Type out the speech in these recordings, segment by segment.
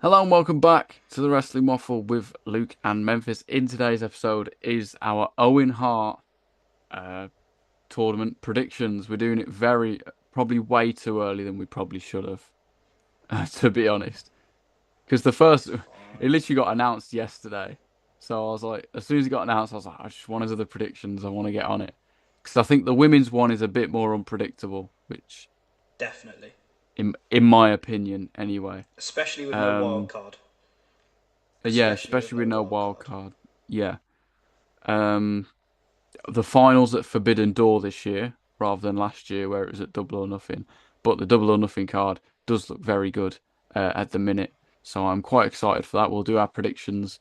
Hello and welcome back to the Wrestling Waffle with Luke and Memphis. In today's episode is our Owen Hart uh, tournament predictions. We're doing it probably way too early than we probably should have, to be honest. Because That's it fine. literally got announced yesterday. So I was like, as soon as it got announced, I was like, I just want to do the predictions. I want to get on it. Because I think the women's one is a bit more unpredictable, which, Definitely. in my opinion, anyway. Especially with no wild Um, card. yeah, Especially with especially with no no wild wild card. card. Yeah. Um, the finals at Forbidden Door this year rather than last year where it was at Double or Nothing. But the Double or Nothing card does look very good at the minute, so I'm quite excited for that. We'll do our predictions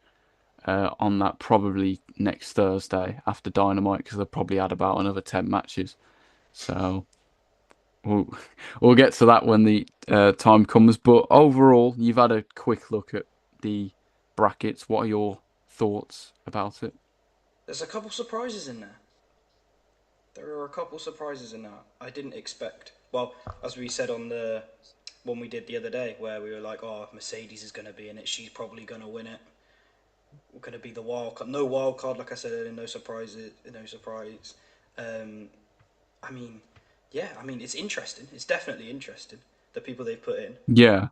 on that probably next Thursday after Dynamite because they'll probably add about another 10 matches. So we'll we'll get to that when the time comes. But overall, you've had a quick look at the brackets. What are your thoughts about it? There's a couple surprises in there. There are a couple surprises in that I didn't expect. Well, as we said on the one we did the other day, where we were like, "Oh, Mercedes is going to be in it. She's probably going to win it. We're going to be the wild card. No wild card, like I said earlier. No surprises. No surprise. Um, I mean, yeah. I mean, it's interesting. It's definitely interesting. The people they've put in. Yeah.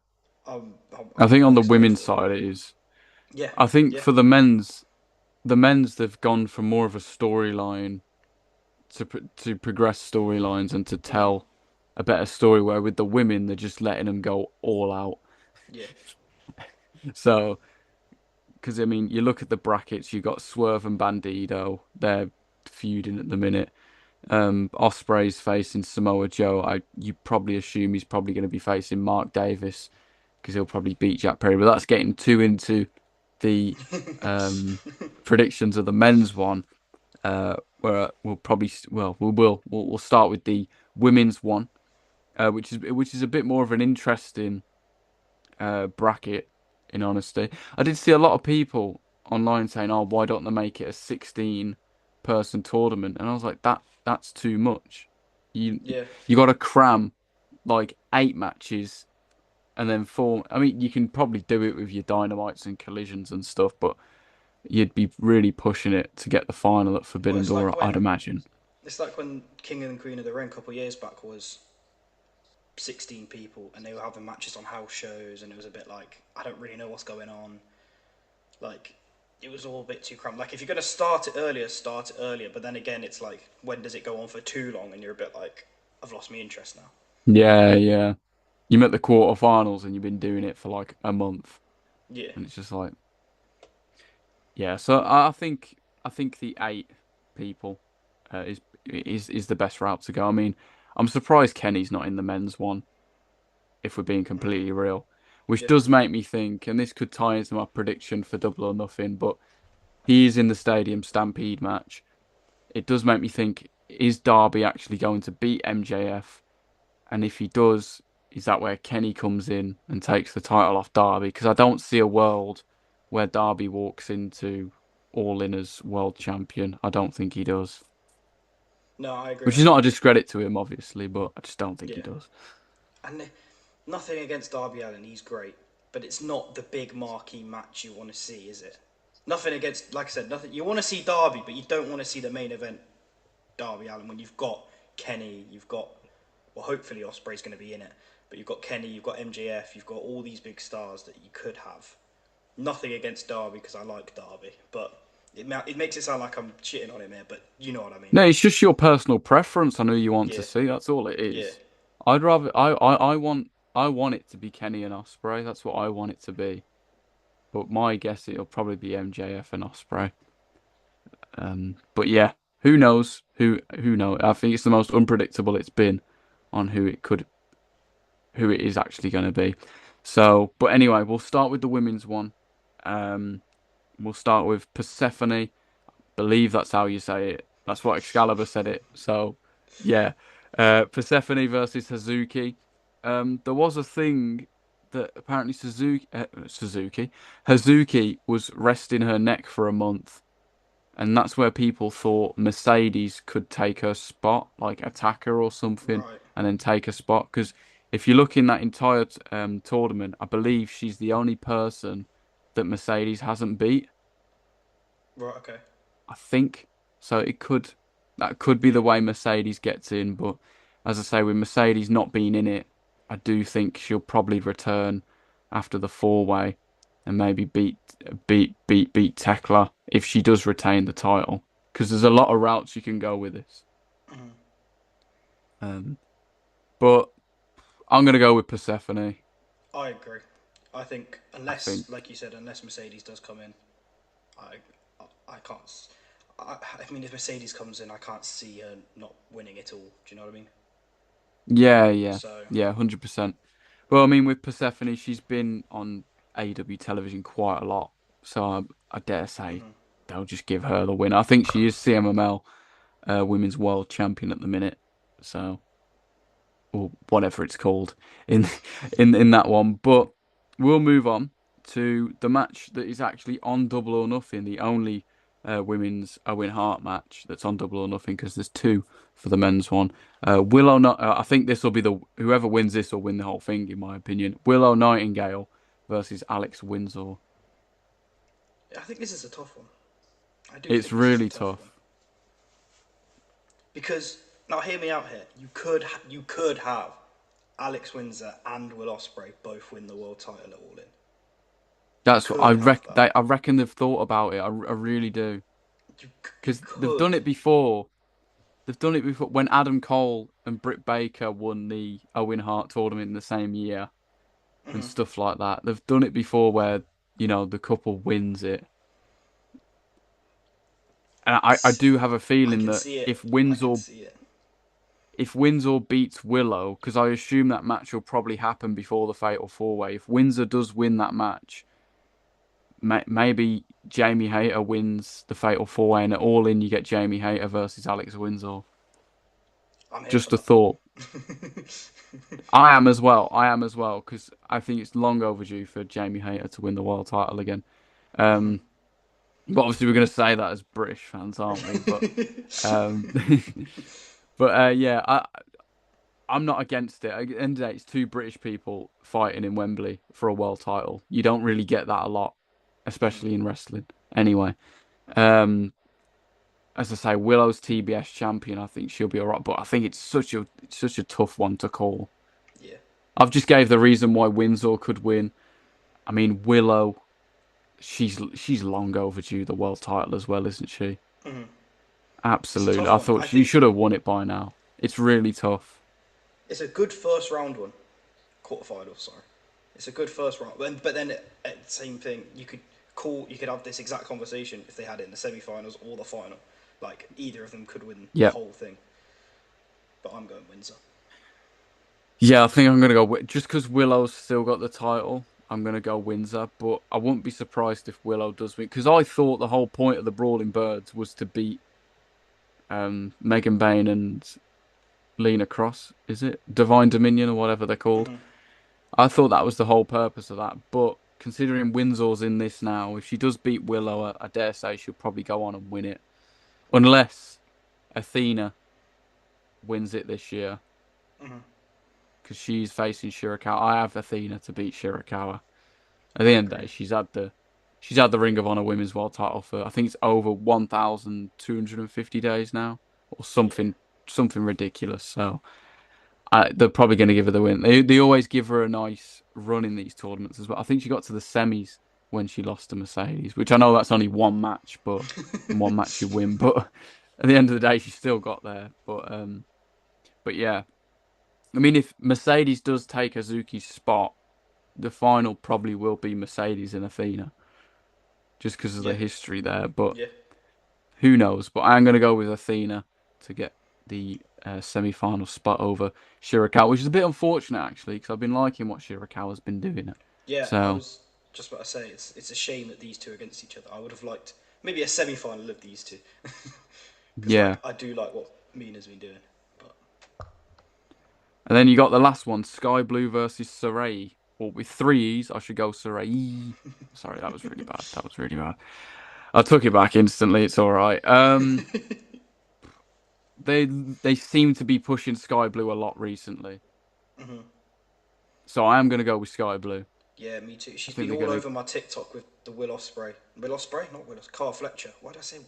I I'm think on quite the excited women's for it. side it is. Yeah. I think Yeah. for the men's they've gone for more of a storyline to progress storylines and to Mm. tell a better story. Where with the women they're just letting them go all out. Yeah. So because I mean you look at the brackets, you got Swerve and Bandido. They're feuding at the minute. Osprey's facing Samoa Joe. You probably assume he's probably going to be facing Mark Davis because he'll probably beat Jack Perry. But that's getting too into the um, predictions of the men's one, where we'll probably we'll start with the women's one, which is a bit more of an interesting bracket. In honesty, I did see a lot of people online saying, "Oh, why don't they make it a 16-person tournament?" And I was like, that's too much. You Yeah. you got to cram like 8 matches and then four. I mean, you can probably do it with your dynamites and collisions and stuff, but you'd be really pushing it to get the final at Well, Forbidden Door, I'd imagine. it's like when King and Queen of the Ring a couple of years back was 16 people and they were having matches on house shows and it was a bit like I don't really know what's going on. Like it was all a bit too cramped. Like if you're gonna start it earlier, start it earlier. But then again, it's like when does it go on for too long? And you're a bit like I've lost my interest now. Yeah, yeah. You met the quarterfinals and you've been doing it for like a month, Yeah. and it's just like, yeah. So I think the 8 people is the best route to go. I mean, I'm surprised Kenny's not in the men's one, if we're being completely real, which Yeah. does make me think, and this could tie into my prediction for Double or Nothing, but he is in the Stadium Stampede match. It does make me think, is Darby actually going to beat MJF? And if he does, is that where Kenny comes in and takes the title off Darby? Because I don't see a world where Darby walks into All In as world champion. I don't think he does. No, I agree Which is on not a that. discredit to him, obviously, but I just don't think he Yeah. does. And nothing against Darby Allin, he's great, but it's not the big marquee match you want to see, is it? Nothing against, like I said, nothing. You want to see Darby, but you don't want to see the main event Darby Allin when you've got Kenny, you've got, well, hopefully Osprey's going to be in it, but you've got Kenny, you've got MJF, you've got all these big stars that you could have. Nothing against Darby because I like Darby, but it makes it sound like I'm shitting on him here, but you know what I mean. No, it's just your personal preference on who you want to Yeah, see. That's all it yeah. is. I'd rather I want it to be Kenny and Osprey. That's what I want it to be. But my guess it'll probably be MJF and Osprey. But yeah, who knows? Who knows? I think it's the most unpredictable it's been on who it is actually going to be. So, but anyway, we'll start with the women's one. Um, we'll start with Persephone. Believe that's how you say it. That's what Excalibur said it. So, yeah, Persephone versus Hazuki. There was a thing that apparently Hazuki was resting her neck for a month, and that's where people thought Mercedes could take her spot, like attack her or something, Right. and then take her spot because If you look in that entire tournament, I believe she's the only person that Mercedes hasn't beat. Right. Okay. I think so. That could be the way Mercedes gets in, but as I say, with Mercedes not being in it, I do think she'll probably return after the four-way and maybe beat Tekla if she does retain the title. Because there's a lot of routes you can go with this. Mhm. Um, but I'm gonna go with Persephone. I agree. I think I unless, think. like you said, unless Mercedes does come in, I I can't. I mean, if Mercedes comes in, I can't see her not winning it all. Do you know what I mean? Yeah, yeah, So, yeah, 100%. Well, I mean, with Persephone, she's been on AEW television quite a lot, so I dare say mhm. they'll just give her the win. I think she is CMML Women's World Champion at the minute, so or whatever it's called in in that one. But we'll move on to the match that is actually on Double or Nothing, the only women's Owen Hart match that's on Double or Nothing because there's two for the men's one. Willow, not I think this will be the whoever wins this will win the whole thing, in my opinion. Willow Nightingale versus Alex Windsor. I think this is a tough one. I do It's think this is a really tough one tough. because now hear me out here. You could have Alex Windsor and Will Ospreay both win the world title at All In. You That's what I could have that. I reckon they've thought about it. I really do You because they've done could. it before. They've done it before when Adam Cole and Britt Baker won the Owen Hart tournament in the same year and Mhm. stuff like that. They've done it before where, the couple wins it. And I It's, do have a I feeling can that see it. I can see it. If Windsor beats Willow, because I assume that match will probably happen before the Fatal Four Way, if Windsor does win that match, maybe Jamie Hayter wins the Fatal Four Way and at All In you get Jamie Hayter versus Alex Windsor. I'm here for Just a that. thought. I am as well. I am as well because I think it's long overdue for Jamie Hayter to win the world title again. Mhm. Um, but obviously we're going to say that as British fans, aren't we? But um, yeah, I'm not against it. At the end of the day, it's two British people fighting in Wembley for a world title. You don't really get that a lot, Mhm. especially in wrestling. Anyway, um, as I say, Willow's TBS champion. I think she'll be all right, but I think it's such a tough one to call. Yeah. I've just gave the reason why Windsor could win. I mean, Willow, she's long overdue the world title as well, isn't she? Mhm. It's a Absolutely. tough I one. thought I she think should have won it by now. It's really tough. it's a good first round one. Quarterfinal, sorry. It's a good first round. But then at the same thing, you could have this exact conversation if they had it in the semi-finals or the final. Like either of them could win the Yeah. whole thing. But I'm going Windsor. Yeah, I think I'm gonna go just because Willow's still got the title. I'm gonna go Windsor, but I wouldn't be surprised if Willow does win because I thought the whole point of the Brawling Birds was to beat Megan Bayne and Lena Cross. Is it Divine Dominion or whatever they're called? Hmm. I thought that was the whole purpose of that. But considering Windsor's in this now, if she does beat Willow, I dare say she'll probably go on and win it, unless Athena wins it this year Hmm. because she's facing Shirakawa. I have Athena to beat Shirakawa. At the I end of the agree. day, she's had the Ring of Honor Women's World Title for I think it's over 1,250 days now, or Yeah. something ridiculous. So they're probably going to give her the win. They always give her a nice run in these tournaments as well. I think she got to the semis when she lost to Mercedes, which I know that's only one match, but and one match you win, but at the end of the day, she still got there. But yeah, I mean, if Mercedes does take Hazuki's spot, the final probably will be Mercedes and Athena, just because of the Yeah. history there. But Yeah. who knows? But I'm going to go with Athena to get the semi-final spot over Shirakawa, which is a bit unfortunate actually, because I've been liking what Shirakawa's been doing. Yeah. I So was just about to say it's a shame that these two are against each other. I would have liked maybe a semi-final of these two because yeah, I do like what Mina's been doing. But and then you got the last one, Sky Blue versus Sarai. Well, with three E's, I should go Sarai. Sorry, that was really bad. That was really bad. I took it back instantly. It's all right. They seem to be pushing Sky Blue a lot recently. So I am going to go with Sky Blue. Yeah, me too. I She's think been they're all going to. over my TikTok with the Will Ospreay. Will Ospreay, not Will. Carl Fletcher. Why did I say?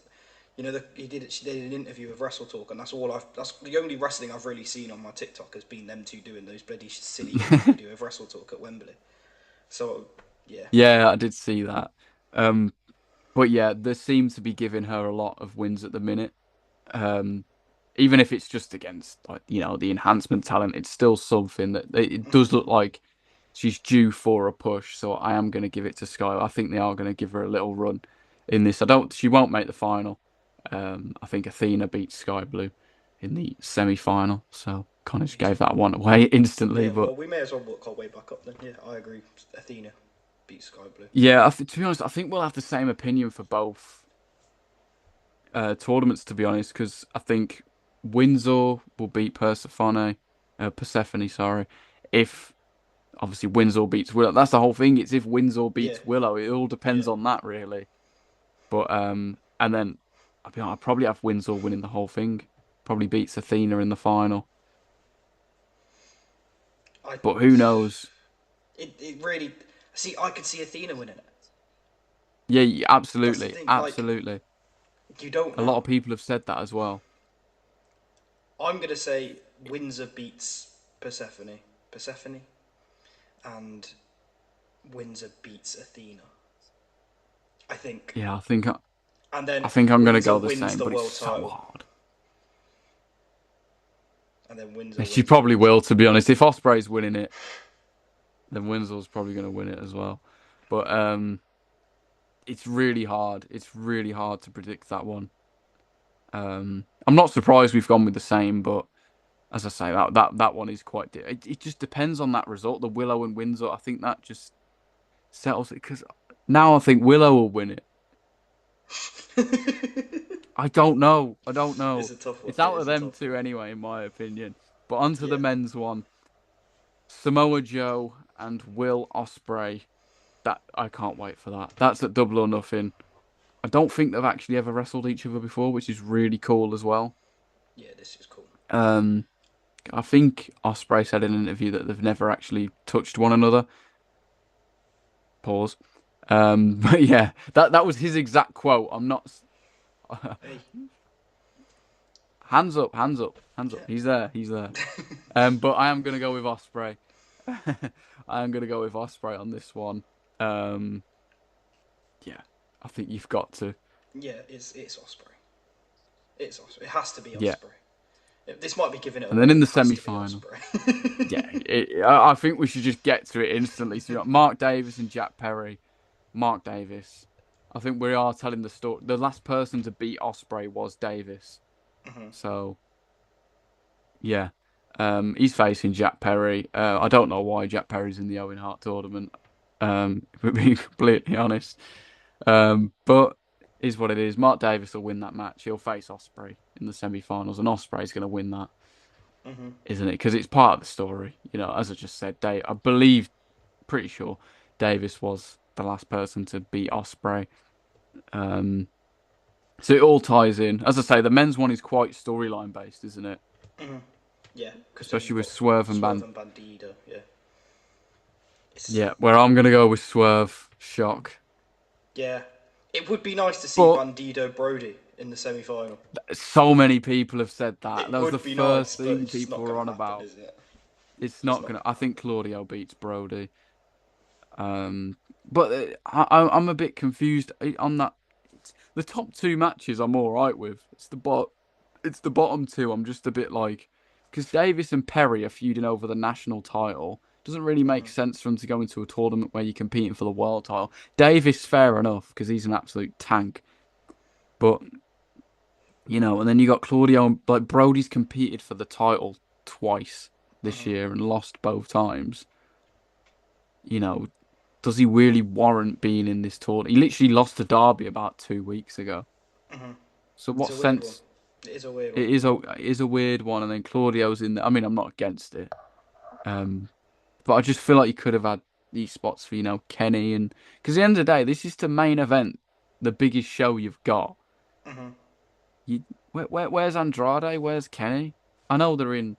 You know, he did. She did an interview with Wrestle Talk, and that's all I've. That's the only wrestling I've really seen on my TikTok has been them two doing those bloody silly things they do with Wrestle Talk at Wembley. So, yeah, Yeah, I did see that. Um, but yeah, they seem to be giving her a lot of wins at the minute. Um, Even if it's just against like the enhancement talent, it's still something that it does look like she's due for a push. So I am going to give it to Sky. I think they are going to give her a little run in this. I don't. She won't make the final. I think Athena beat Sky Blue in the semi-final. So kind of me just too. gave that one away instantly. Yeah, But well, we may as well work our way back up then. Yeah, I agree. Athena beats Sky Blue. yeah, to be honest, I think we'll have the same opinion for both tournaments. To be honest, because I think Windsor will beat Persephone, sorry, if obviously Windsor beats Willow. That's the whole thing. It's if Windsor Yeah, beats Willow. It all yeah. depends on that really. But and then I'll probably have Windsor winning the whole thing. Probably beats Athena in the final. I. But who knows? It really. See, I could see Athena winning it. Yeah, That's the absolutely, thing. Like, absolutely. you don't A lot know. of people have said that as well. I'm gonna say Windsor beats Persephone. Persephone, and Windsor beats Athena. I think, Yeah, and I then think I'm gonna Windsor go the wins same, the but it's world so title, hard. and then Windsor She wins the probably world will, title. to be honest. If Osprey's winning it, then Windsor's probably gonna win it as well. But it's really hard. It's really hard to predict that one. I'm not surprised we've gone with the same, but as I say, that one is quite. It just depends on that result. The Willow and Windsor. I think that just settles it because now I think Willow will win it. I don't know. I don't It's know. a tough one. It's It out of is a them tough one. two anyway, in my opinion. But onto the Yeah, men's one, Samoa Joe and Will Ospreay. That I can't wait for that. That's at Double or Nothing. I don't think they've actually ever wrestled each other before, which is really cool as well. yeah. This is cool. Um, I think Ospreay said in an interview that they've never actually touched one another. Pause. But yeah, that was his exact quote. I'm not. Hey, Hands up, hands up, hands up. yeah, He's there, he's there. But I am gonna go with Ospreay. I am gonna go with Ospreay on this one. Um, yeah, I think you've got to. yeah. It's Osprey. It's Osprey. It has to be Yeah, Osprey. This might be giving it and then away. in It the has to be semi-final, Osprey. yeah, I think we should just get to it instantly. So Mark Davis and Jack Perry. Mark Davis. I think we are telling the story. The last person to beat Ospreay was Davis. So yeah, he's facing Jack Perry. I don't know why Jack Perry's in the Owen Hart tournament. If we're being completely honest. But is what it is. Mark Davis will win that match. He'll face Ospreay in the semi-finals, and Ospreay's going to win that, isn't it? Because it's part of the story. As I just said, I believe, pretty sure, Davis was the last person to beat Ospreay. Um, so it all ties in. As I say, the men's one is quite storyline based, isn't it? Yeah, because then Especially you've with got Swerve and Swerve Band. and Bandito. Yeah, it's Yeah, where I'm gonna go with Swerve. Shock. yeah. It would be nice to see But Bandito Brody in the semi final. so many people have said that. It That was the would be nice, first but thing it's just people not were going to on happen, about. is it? It's It's not not gonna. going I to think happen. Claudio beats Brody. But I'm a bit confused on that. The top two matches I'm all right with. It's the bottom two. I'm just a bit like, because Davis and Perry are feuding over the national title. Doesn't really make sense for them to go into a tournament where you're competing for the world title. Davis, fair enough, because he's an absolute tank. But and then you got Claudio and like Brody's competed for the title twice this year and lost both times. You know, does he really warrant being in this tournament? He literally lost to Derby about 2 weeks ago. So It's what a weird one. sense? It is a weird one. It is a weird one, and then Claudio's in there. I mean, I'm not against it, um, but I just feel like you could have had these spots for Kenny and because at the end of the day, this is the main event, the biggest show you've got. You where's Andrade? Where's Kenny? I know they're in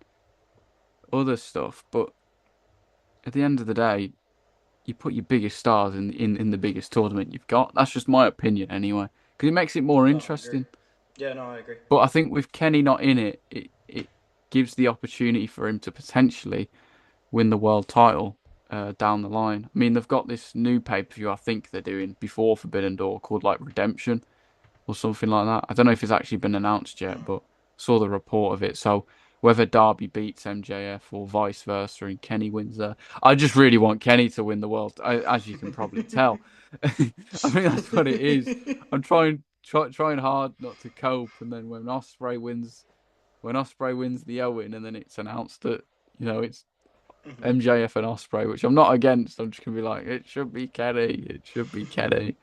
other stuff, but at the end of the day, you put your biggest stars in the biggest tournament you've got. That's just my opinion anyway, because it makes it more No, I agree. interesting. Yeah, no, I agree. But I think with Kenny not in it, it gives the opportunity for him to potentially win the world title down the line. I mean, they've got this new pay-per-view I think they're doing before Forbidden Door called like Redemption or something like that. I don't know if it's actually been announced yet, but saw the report of it. So whether Darby beats MJF or vice versa and Kenny wins there, I just really want Kenny to win the world, as you can probably tell. I think that's what it is. I'm trying hard not to cope, and then when Osprey wins the Owen, and then it's announced that it's MJF and Osprey, which I'm not against. I'm just gonna be like, it should be Kenny. It should be Kenny.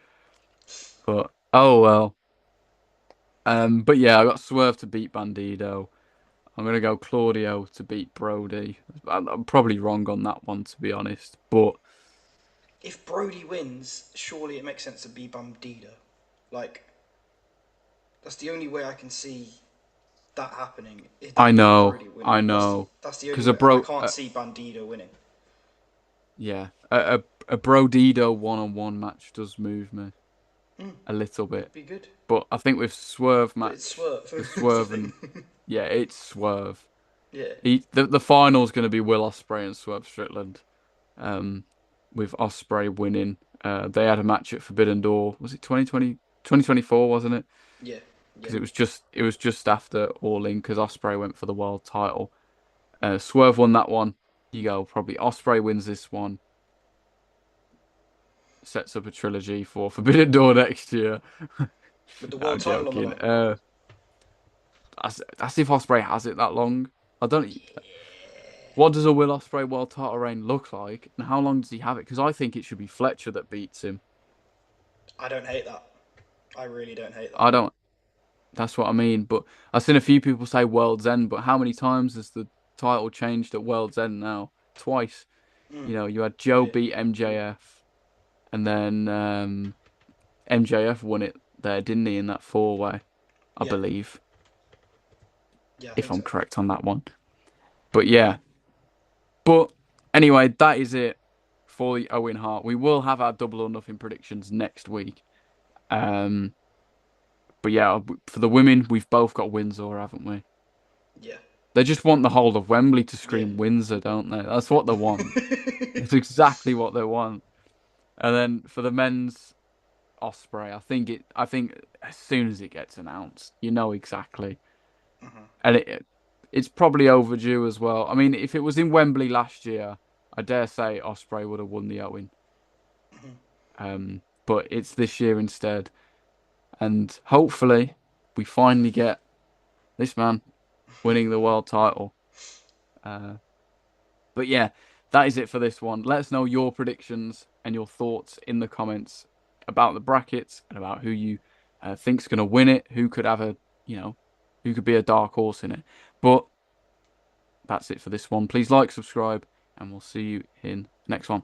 But oh well. But yeah, I got Swerve to beat Bandido. I'm gonna go Claudio to beat Brody. I'm probably wrong on that one, to be honest. But If Brody wins, surely it makes sense to be Bandito. Like, that's the only way I can see that happening. If I that being know, Brody winning, I know, that's the only because a way. I bro, can't see Bandito winning. yeah, a Brodido one-on-one match does move me a little bit. Could be good, But I think with Swerve but it's match, Swerve. with That's the Swerve thing. and yeah, it's Swerve. Yeah, The final's going to be Will Ospreay and Swerve Strickland. Um, with Ospreay winning. They had a match at Forbidden Door. Was it 2020, 2024, wasn't it? yeah, yeah. Because it was just after All In because Ospreay went for the world title. Swerve won that one. You go probably Ospreay wins this one. Sets up a trilogy for Forbidden Door next year. With the No, I'm world title on the joking. line. That's if Ospreay has it that long. I don't. What does a Will Ospreay world title reign look like, and how long does he have it? Because I think it should be Fletcher that beats him. I don't hate that. I really don't hate that. I don't. That's what I mean. But I've seen a few people say World's End, but how many times has the title changed at World's End now? Twice. You had Joe Yeah, beat MJF, and then MJF won it there, didn't he, in that four-way, I yeah, believe, yeah. I if think I'm so. correct on that one. But yeah. But anyway, that is it for the Owen Hart. We will have our double or nothing predictions next week. Um, but yeah, for the women, we've both got Windsor, haven't we? Yeah, They just want the whole of Wembley to yeah. scream Windsor, don't they? That's what they want. It's exactly what they want. And then for the men's Osprey, I think as soon as it gets announced, you know exactly. And it's probably overdue as well. I mean, if it was in Wembley last year, I dare say Osprey would have won the Owen. But it's this year instead. And hopefully we finally get this man winning the world title. Uh, But yeah, that is it for this one. Let us know your predictions and your thoughts in the comments about the brackets and about who you think's going to win it, who could have who could be a dark horse in it. But that's it for this one. Please like, subscribe, and we'll see you in the next one.